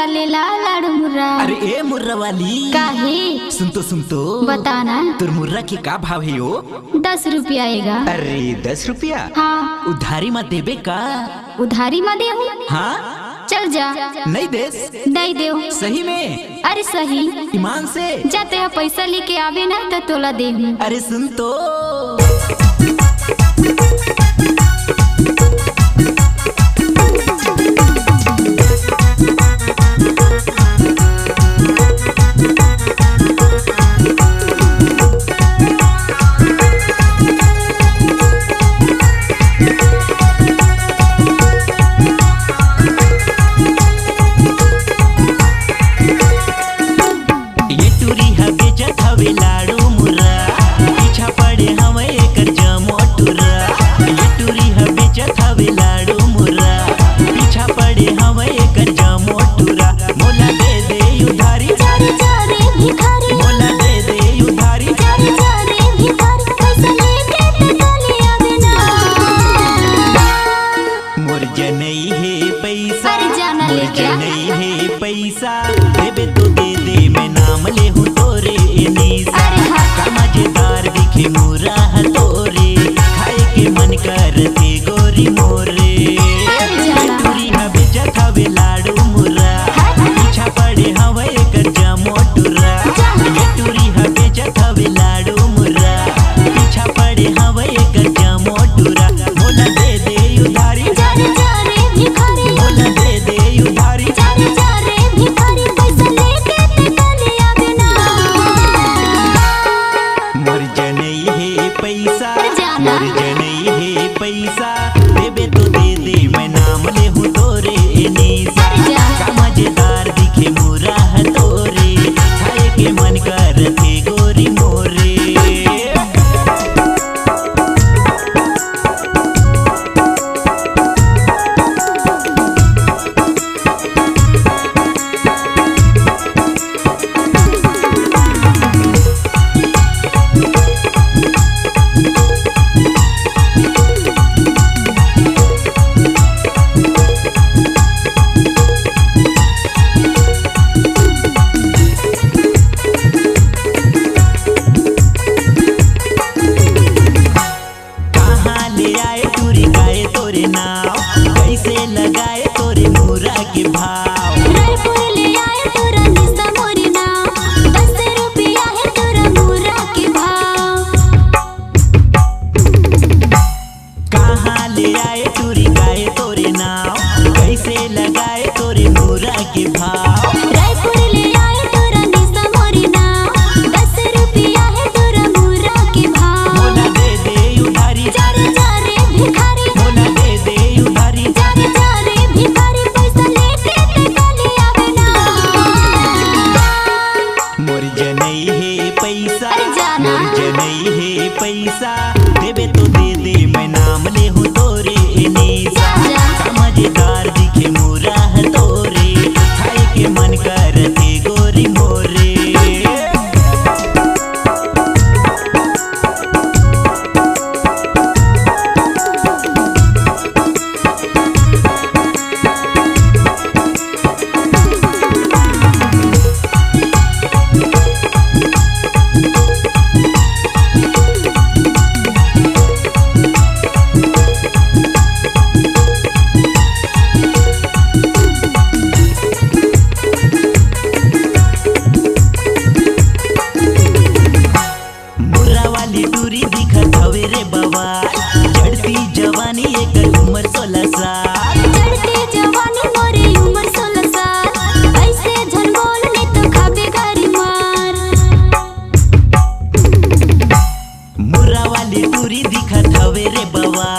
मुर्रा ले ला लाडू मुर्रा। अरे ए मुर्रा वाली काहे? सुन तो बताना। तुर मुर्रा के का भाव है यो? 10 रुपया आएगा। अरे 10 रुपया? हाँ। उधारी में देबे का? उधारी में दे। हाँ चल जा। नहीं देस? नहीं दे। सही में? अरे सही ईमान से जाते हैं, पैसा लेके आवे ना तो तोला दे। अरे सुन तो पैसा देबे तो दे दे, मैं नाम ले हूँ तोरे नीसा। का मजेदार दिखे मुर्रा तोरे, खाए के मन करते गोरी मोरे। टूरी हवे जत हवे लाडू मुर्रा, पीछा पड़े हवे कर जमोटुरा। टूरी हवे जत हवे लाडू मुर्रा, पीछा पड़े हवे कर जमोटुरा। मोला दे दे उधारी, मोला दे दे उधारी। मोर जनई है पैसा, मोर जनई है पैसा, देबे तो दे दे, मैं नाम ले हूँ तोरे नीसा। का मजेदार दिखे मुर्रा तोरे, खाए के मन करते गोरी मोरे। कैसे लगाए तोरे मुर्रा के भाव? ले आए तोरा निस्ता मोरी नाव, 10 रुपया है तोरा मुर्रा के भाव। कहाँ ले आए टूरी गाए तोरे नाव, कैसे लगाए तोरे मुर्रा के भाव? रायपुर ले आए तोरा निस्ता मोरी नाव, 10 रुपया है तोरा मुर्रा के भाव। मोला दे दे उधारी, जा रे भिखारी, मोला दे दे उधारी। जा रे भिखारी, पैसा लेके ते काली आवे ना। मोर जनई है पैसा, जाना। मोर जनई है पैसा, देबे तो दे दे, मैं नाम ले हूँ तोरे नीसा। का मजेदार दिखे मुर्रा तोरे, खाए के मन करते गोरी मोरे। टूरी दिखत हवे रे बवा, चढ़ती जवानी एक उम्र 16 साल। चढ़ती जवानी मोरे उम्र 16 साल, ऐसे झन बोलने तो खाबे गारी मार। मुर्रा वाली टूरी दिखत हवे रे बवा,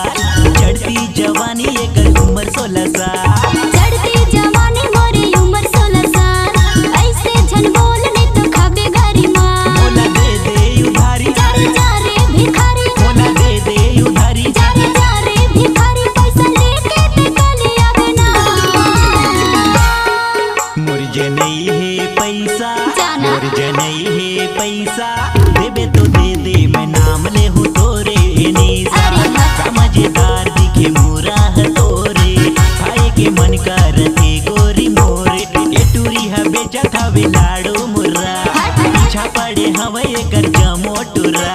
चढ़ती जवानी एक उम्र 16 साल। चढ़ती जवानी मोरे उम्र 16 साल, ऐसे झन बोलने तो खाबे गारी मार। मोला दे दे उधारी, जा रे भिखारी, मोला दे दे उधारी। जा रे भिखारी, पैसा लेके ते काली आवे ना। मोर जनई है पैसा, जाना। मोर जनई है पैसा, देबे तो दे दे, मैं नाम ले हूँ तोरे नीसा। का मजेदार दिखे मुर्रा तोरे, खाए के मन करते गोरी मोरे। पड़े हवे एकर जमोटुरा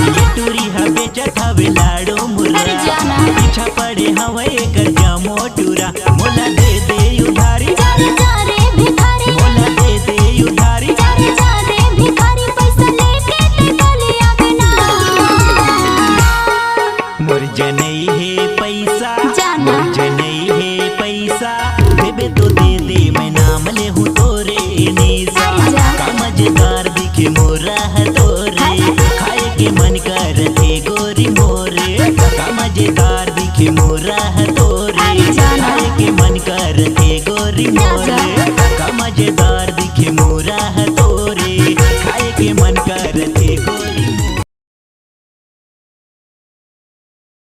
ये टूरी ह बेचत हवे लाडो मुर्रा पीछा पड़े हवे एकर जमोटुरा मोला दे दे उधारी जारे जारे भिखारी मोला दे दे उधारी जारे जारे भिखारी पैसा लेके ते गलिया बिना मोर जनई है पैसा जाना। मोर जनई है पैसा देबे तो दे दे मैं नाम ले हूँ तोरे निशा का मजेदार दिखे मोरा है तोरे खाए के मन करते गोरी मोरे का मजेदार दिखे मोरा है